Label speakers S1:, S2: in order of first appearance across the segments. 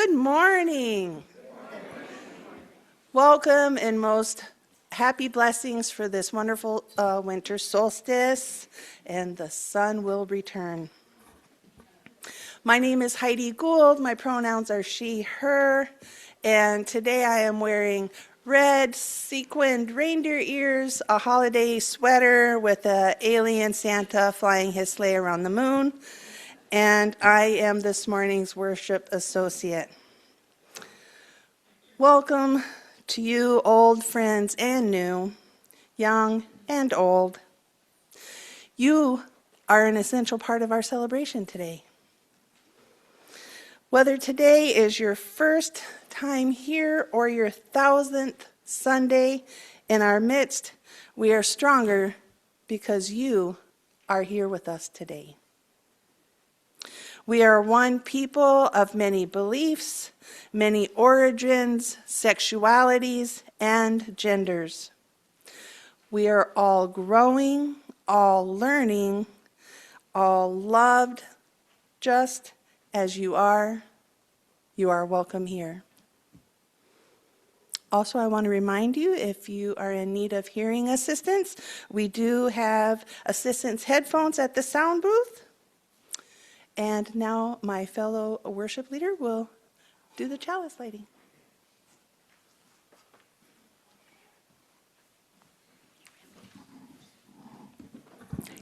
S1: Good morning. Welcome and most happy blessings for this wonderful winter solstice, and the sun will return. My name is Heidi Gould. My pronouns are she, her, and today I am wearing red sequined reindeer ears, a holiday sweater with an alien Santa flying his sleigh around the moon, and I am this morning's worship associate. Welcome to you, old friends and new, young and old. You are an essential part of our celebration today. Whether today is your first time here or your 1,000th Sunday in our midst, we are stronger because you are here with us today. We are one people of many beliefs, many origins, sexualities, and genders. We are all growing, all learning, all loved, just as you are. You are welcome here. Also, I want to remind you, if you are in need of hearing assistance, we do have assistance headphones at the sound booth. And now my fellow worship leader will do the chalice lighting.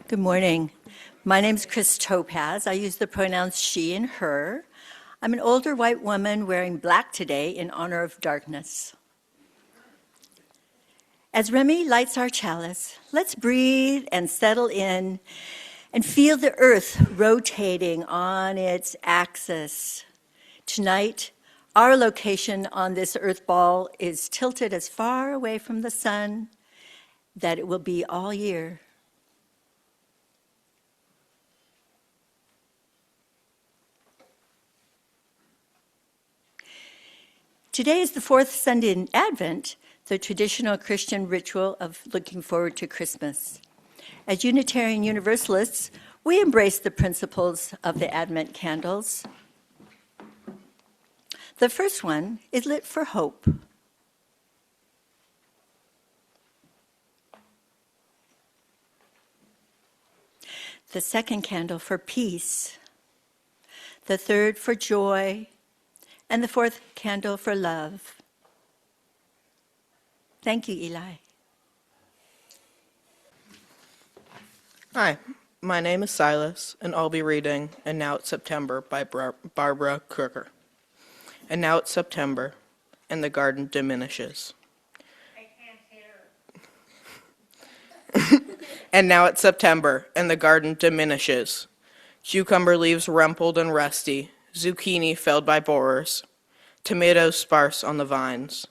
S2: Good morning. My name is Chris Topaz. I use the pronouns she and her. I'm an older white woman wearing black today in honor of darkness. As Remy lights our chalice, let's breathe and settle in and feel the earth rotating on its axis. Tonight, our location on this earth ball is tilted as far away from the sun that it will be all year. Today is the fourth Sunday in Advent, the traditional Christian ritual of looking forward to Christmas. As Unitarian Universalists, we embrace the principles of the Advent candles. The first one is lit for hope. The second candle for peace. The third for joy. And the fourth candle for love. Thank you, Eli.
S3: Hi, my name is Silas, and I'll be reading And Now It's September by Barbara Crooker. And now it's September, and the garden diminishes.
S4: I can't hear.
S3: And now it's September, and the garden diminishes. Cucumber leaves rumpled and rusty, zucchini felled by borers, tomatoes sparse on the vines.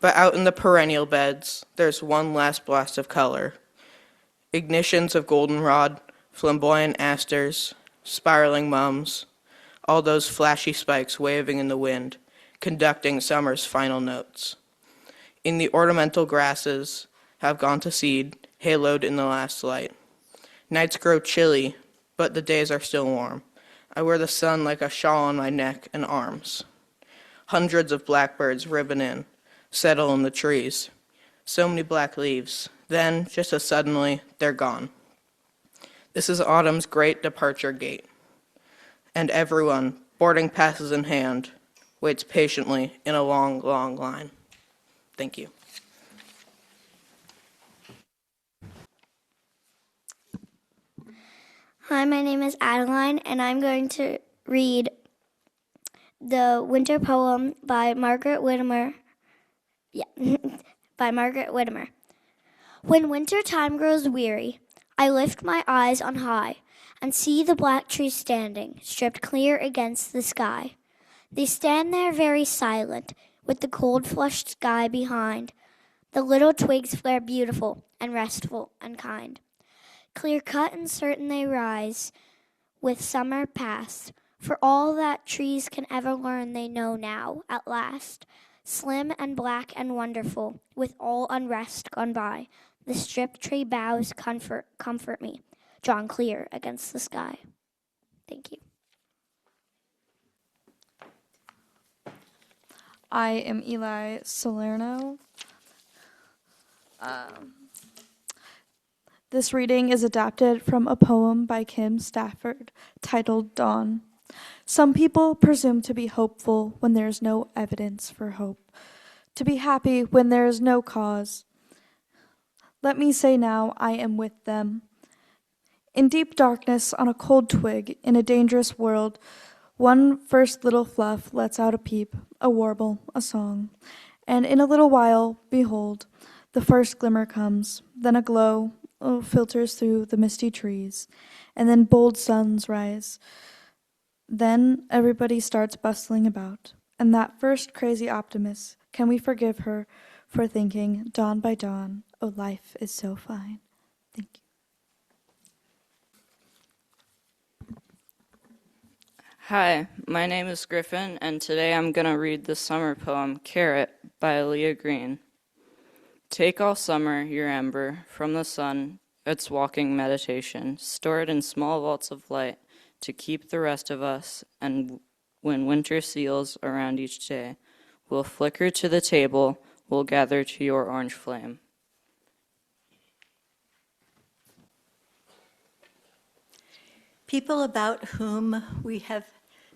S3: But out in the perennial beds, there's one last blast of color. Ignitions of goldenrod, flamboyant asters, spiraling mums, all those flashy spikes waving in the wind, conducting summer's final notes. In the ornamental grasses have gone to seed, haloed in the last light. Nights grow chilly, but the days are still warm. I wear the sun like a shawl on my neck and arms. Hundreds of blackbirds ribbon in, settle in the trees. So many black leaves. Then, just as suddenly, they're gone. This is autumn's great departure gate. And everyone, boarding passes in hand, waits patiently in a long, long line. Thank you.
S4: Hi, my name is Adeline, and I'm going to read the winter poem by Margaret Whittemore. By Margaret Whittemore. When winter time grows weary, I lift my eyes on high and see the black trees standing, stripped clear against the sky. They stand there very silent, with the cold flushed sky behind. The little twigs flare beautiful and restful and kind. Clear cut and certain they rise, with summer past. For all that trees can ever learn they know now, at last. Slim and black and wonderful, with all unrest gone by. The stripped tree boughs comfort me, drawn clear against the sky. Thank you.
S5: I am Eli Salerno. This reading is adapted from a poem by Kim Stafford titled Dawn. Some people presume to be hopeful when there is no evidence for hope, to be happy when there is no cause. Let me say now, I am with them. In deep darkness, on a cold twig, in a dangerous world, one first little fluff lets out a peep, a warble, a song. And in a little while, behold, the first glimmer comes, then a glow filters through the misty trees, and then bold suns rise. Then everybody starts bustling about, and that first crazy optimist, can we forgive her for thinking, dawn by dawn, oh, life is so fine. Thank you.
S6: Hi, my name is Griffin, and today I'm going to read the summer poem, Carrot, by Leah Green. Take all summer your ember from the sun, its walking meditation, store it in small vaults of light to keep the rest of us, and when winter seals around each day, we'll flicker to the table, we'll gather to your orange flame.
S2: People about whom we have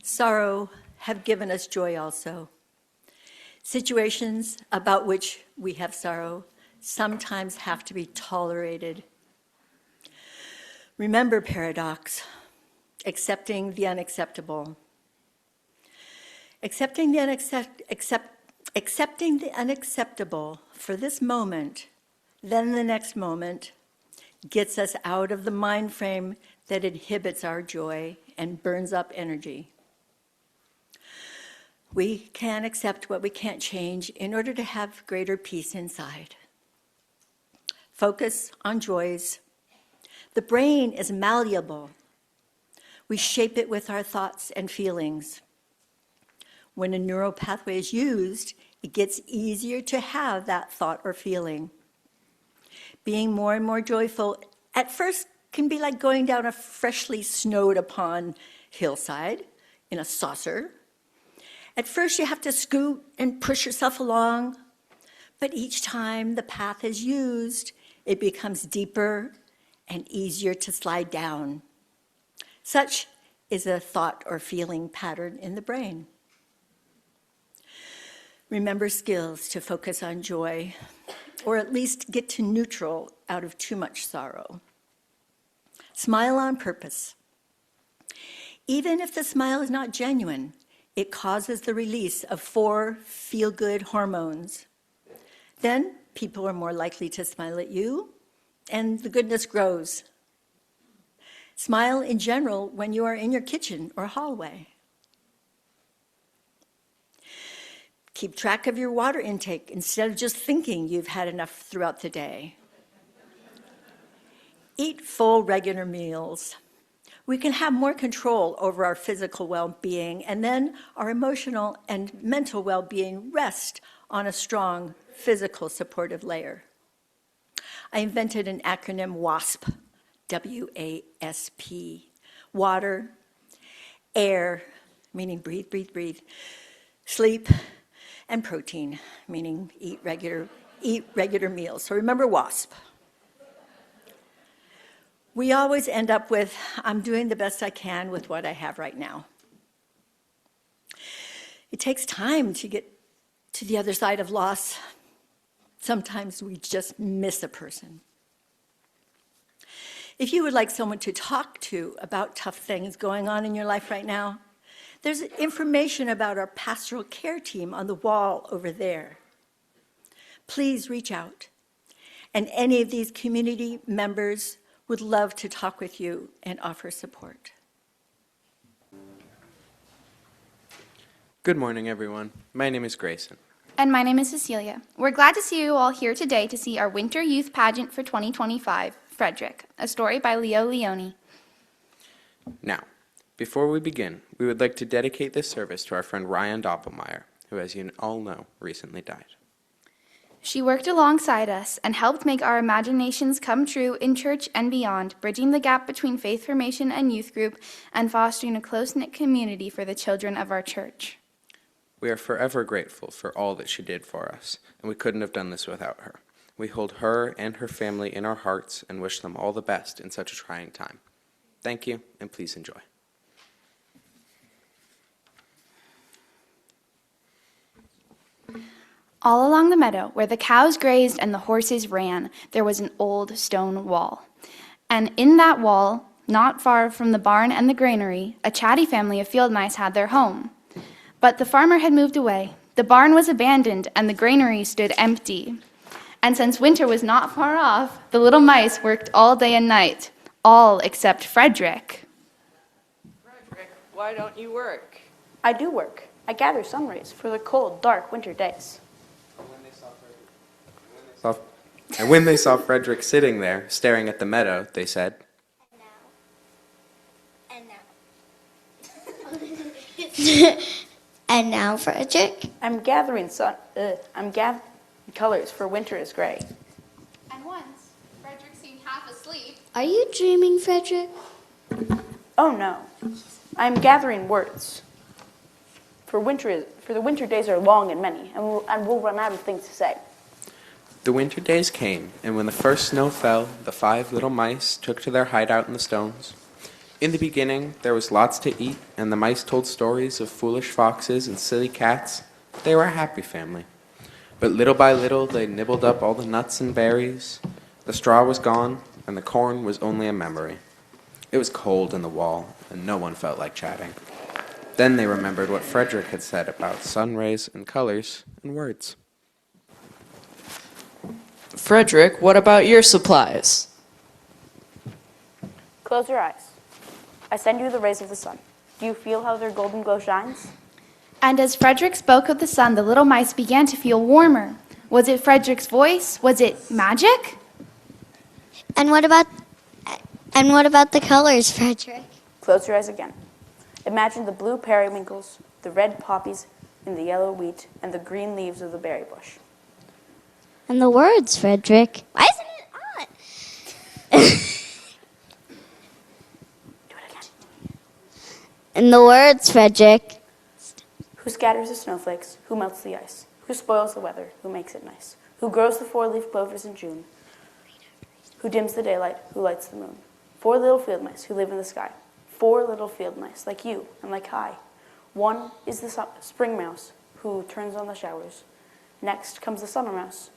S2: sorrow have given us joy also. Situations about which we have sorrow sometimes have to be tolerated. Remember paradox, accepting the unacceptable. Accepting the unacceptable for this moment, then the next moment, gets us out of the mind frame that inhibits our joy and burns up energy. We can accept what we can't change in order to have greater peace inside. Focus on joys. The brain is malleable. We shape it with our thoughts and feelings. When a neural pathway is used, it gets easier to have that thought or feeling. Being more and more joyful at first can be like going down a freshly snowed upon hillside in a saucer. At first you have to scoot and push yourself along, but each time the path is used, it becomes deeper and easier to slide down. Such is a thought or feeling pattern in the brain. Remember skills to focus on joy, or at least get to neutral out of too much sorrow. Smile on purpose. Even if the smile is not genuine, it causes the release of 4 feel-good hormones. Then people are more likely to smile at you, and the goodness grows. Smile in general when you are in your kitchen or hallway. Keep track of your water intake instead of just thinking you've had enough throughout the day. Eat full, regular meals. We can have more control over our physical well-being, and then our emotional and mental well-being rest on a strong physical supportive layer. I invented an acronym WASP, W-A-S-P. Water, air, meaning breathe, breathe, breathe, sleep, and protein, meaning eat regular meals. So remember WASP. We always end up with, I'm doing the best I can with what I have right now. It takes time to get to the other side of loss. Sometimes we just miss a person. If you would like someone to talk to about tough things going on in your life right now, there's information about our pastoral care team on the wall over there. Please reach out. And any of these community members would love to talk with you and offer support.
S7: Good morning, everyone. My name is Grayson.
S8: And my name is Cecilia. We're glad to see you all here today to see our Winter Youth Pageant for 2025, Frederick, a story by Leo Leone.
S7: Now, before we begin, we would like to dedicate this service to our friend Ryan Doppelmayr, who, as you all know, recently died.
S8: She worked alongside us and helped make our imaginations come true in church and beyond, bridging the gap between faith formation and youth group and fostering a close-knit community for the children of our church.
S7: We are forever grateful for all that she did for us, and we couldn't have done this without her. We hold her and her family in our hearts and wish them all the best in such a trying time. Thank you, and please enjoy.
S8: All along the meadow, where the cows grazed and the horses ran, there was an old stone wall. And in that wall, not far from the barn and the granary, a chatty family of field mice had their home. But the farmer had moved away, the barn was abandoned, and the granary stood empty. And since winter was not far off, the little mice worked all day and night, all except Frederick.
S6: Frederick, why don't you work?
S9: I do work. I gather sun rays for the cold, dark winter days.
S7: And when they saw Frederick sitting there, staring at the meadow, they said,
S4: And now, Frederick?
S9: I'm gathering colors for winter is gray.
S8: And once, Frederick seemed half asleep.
S4: Are you dreaming, Frederick?
S9: Oh no, I'm gathering words. For the winter days are long and many, and we'll run out of things to say.
S7: The winter days came, and when the first snow fell, the 5 little mice took to their hideout in the stones. In the beginning, there was lots to eat, and the mice told stories of foolish foxes and silly cats. They were a happy family. But little by little, they nibbled up all the nuts and berries. The straw was gone, and the corn was only a memory. It was cold in the wall, and no one felt like chatting. Then they remembered what Frederick had said about sun rays and colors and words.
S6: Frederick, what about your supplies?
S9: Close your eyes. I send you the rays of the sun. Do you feel how their golden glow shines?
S8: And as Frederick spoke of the sun, the little mice began to feel warmer. Was it Frederick's voice? Was it magic?
S4: And what about the colors, Frederick?
S9: Close your eyes again. Imagine the blue periwinkles, the red poppies in the yellow wheat, and the green leaves of the berry bush.
S4: And the words, Frederick. Why isn't it on?
S9: Do it again.
S4: And the words, Frederick.
S9: Who scatters the snowflakes? Who melts the ice? Who spoils the weather? Who makes it nice? Who grows the 4-leaf clovers in June? Who dims the daylight? Who lights the moon? 4 little field mice who live in the sky. 4 little field mice, like you and like I. One is the spring mouse, who turns on the showers. Next comes the summer mouse,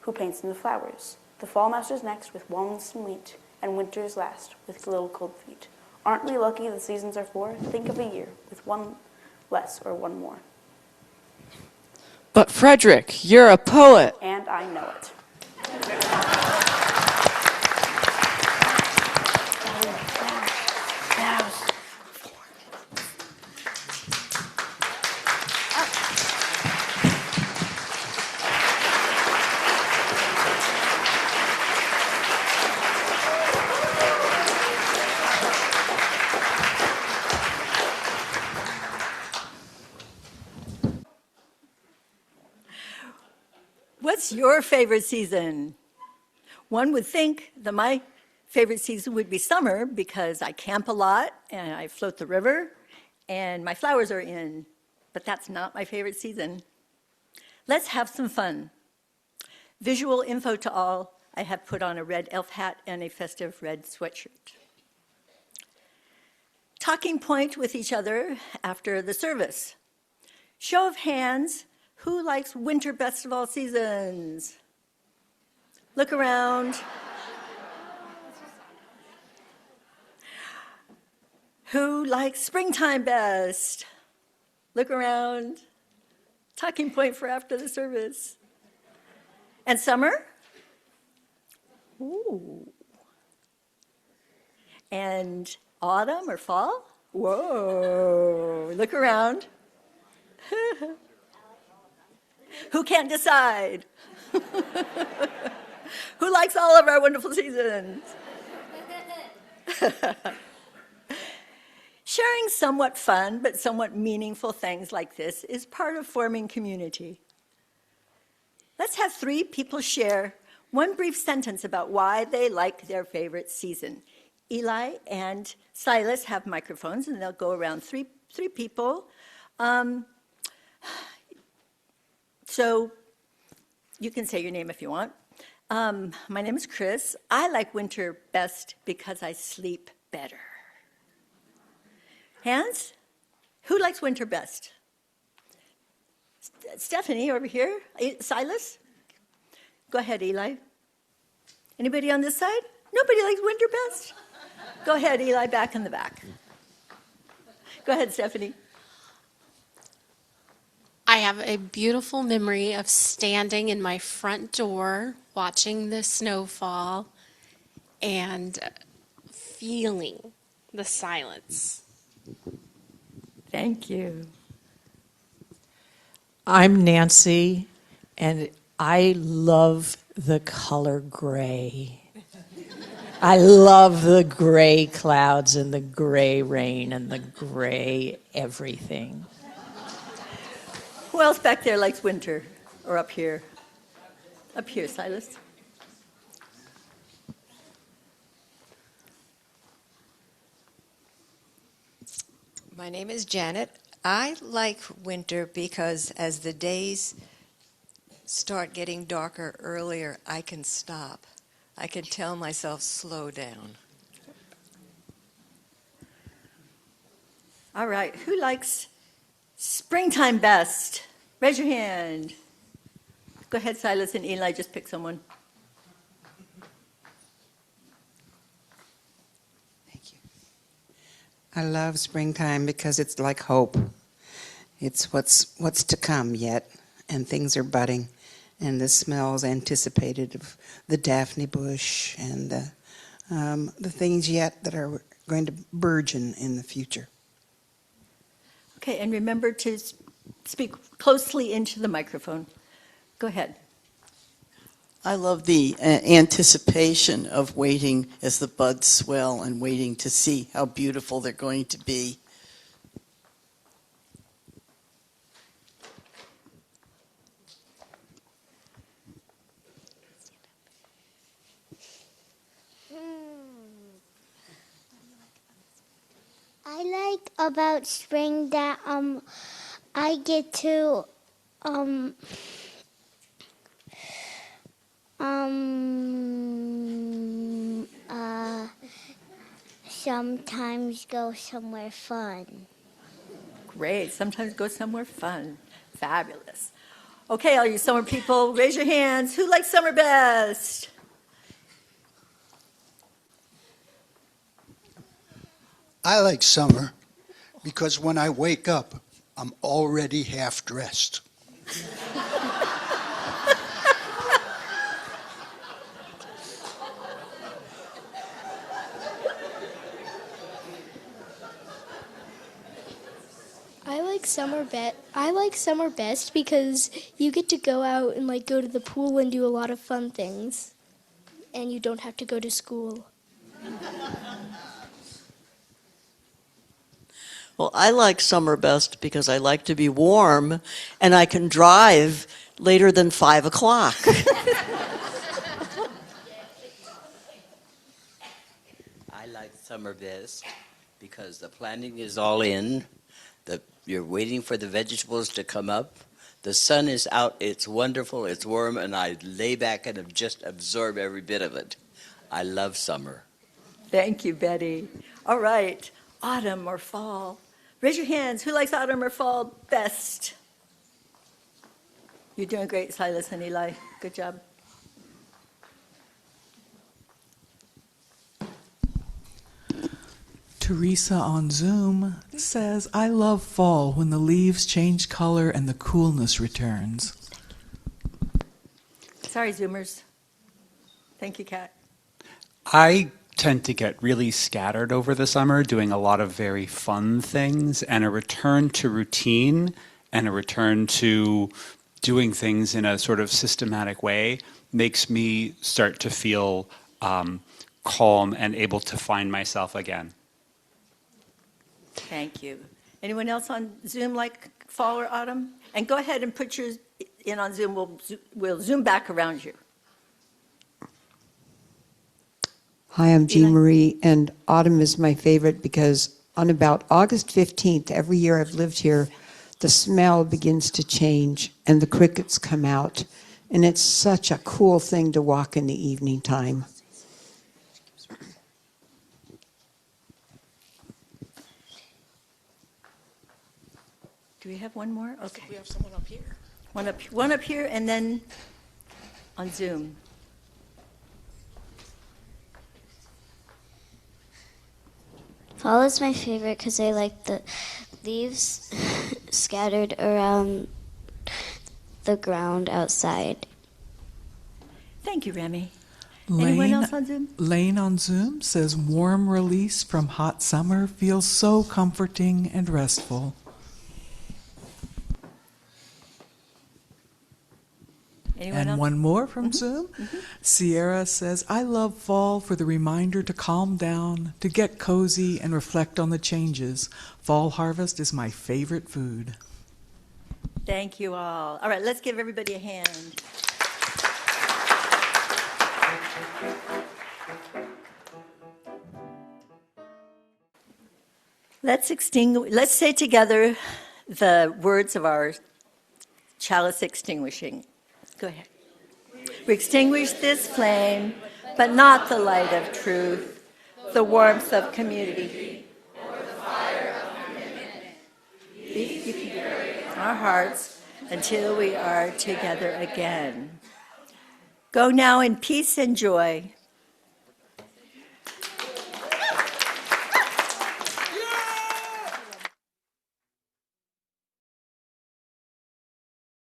S9: who paints in the flowers. The fall mouse is next with walnuts and wheat, and winter is last with little cold feet. Aren't we lucky the seasons are 4? Think of a year with 1 less or 1 more.
S6: But Frederick, you're a poet.
S9: And I know it.
S2: What's your favorite season? One would think that my favorite season would be summer because I camp a lot and I float the river and my flowers are in, but that's not my favorite season. Let's have some fun. Visual info to all, I have put on a red elf hat and a festive red sweatshirt. Talking point with each other after the service. Show of hands, who likes winter best of all seasons? Look around. Who likes springtime best? Look around. Talking point for after the service. And summer? Ooh. And autumn or fall? Whoa, look around. Who can't decide? Who likes all of our wonderful seasons? Sharing somewhat fun but somewhat meaningful things like this is part of forming community. Let's have 3 people share one brief sentence about why they like their favorite season. Eli and Silas have microphones, and they'll go around 3 people. So you can say your name if you want. My name is Chris. I like winter best because I sleep better. Hands? Who likes winter best? Stephanie over here. Silas? Go ahead, Eli. Anybody on this side? Nobody likes winter best? Go ahead, Eli, back in the back. Go ahead, Stephanie.
S10: I have a beautiful memory of standing in my front door, watching the snowfall, and feeling the silence.
S2: Thank you.
S11: I'm Nancy, and I love the color gray. I love the gray clouds and the gray rain and the gray everything.
S2: Who else back there likes winter? Or up here? Up here, Silas.
S12: My name is Janet. I like winter because as the days start getting darker earlier, I can stop. I can tell myself, slow down.
S2: All right, who likes springtime best? Raise your hand. Go ahead, Silas and Eli, just pick someone.
S13: Thank you. I love springtime because it's like hope. It's what's to come yet, and things are budding, and the smells anticipated of the daphne bush and the things yet that are going to burgeon in the future.
S2: Okay, and remember to speak closely into the microphone. Go ahead.
S14: I love the anticipation of waiting as the buds swell and waiting to see how beautiful they're going to be.
S4: I like about spring that I get to sometimes go somewhere fun.
S2: Great, sometimes go somewhere fun. Fabulous. Okay, all you summer people, raise your hands. Who likes summer best?
S15: I like summer because when I wake up, I'm already half dressed.
S16: I like summer best because you get to go out and like go to the pool and do a lot of fun things, and you don't have to go to school.
S14: Well, I like summer best because I like to be warm and I can drive later than 5 o'clock.
S17: I like summer best because the planting is all in. You're waiting for the vegetables to come up. The sun is out. It's wonderful. It's warm. And I lay back and just absorb every bit of it. I love summer.
S2: Thank you, Betty. All right, autumn or fall? Raise your hands. Who likes autumn or fall best? You're doing great, Silas and Eli. Good job.
S18: Teresa on Zoom says, I love fall when the leaves change color and the coolness returns.
S2: Sorry, Zoomers. Thank you, Kat.
S19: I tend to get really scattered over the summer, doing a lot of very fun things, and a return to routine and a return to doing things in a sort of systematic way makes me start to feel calm and able to find myself again.
S2: Thank you. Anyone else on Zoom like fall or autumn? And go ahead and put yours in on Zoom. We'll zoom back around you.
S20: Hi, I'm Jean Marie, and autumn is my favorite because on about August 15th, every year I've lived here, the smell begins to change and the crickets come out. And it's such a cool thing to walk in the evening time.
S2: Do we have one more? Okay.
S3: We have someone up here.
S2: One up here, and then on Zoom.
S4: Fall is my favorite because I like the leaves scattered around the ground outside.
S2: Thank you, Remy. Anyone else on Zoom?
S18: Lane on Zoom says, warm release from hot summer feels so comforting and restful.
S2: Anyone
S18: And
S2: else?
S18: one more from Zoom. Sierra says, I love fall for the reminder to calm down, to get cozy and reflect on the changes. Fall harvest is my favorite food.
S2: Thank you all. All right, let's give everybody a hand. Let's say together the words of our chalice extinguishing. Go ahead. We extinguish this flame, but not the light of truth, the warmth of community, or the fire of commitment. You can carry our hearts until we are together again. Go now in peace and joy.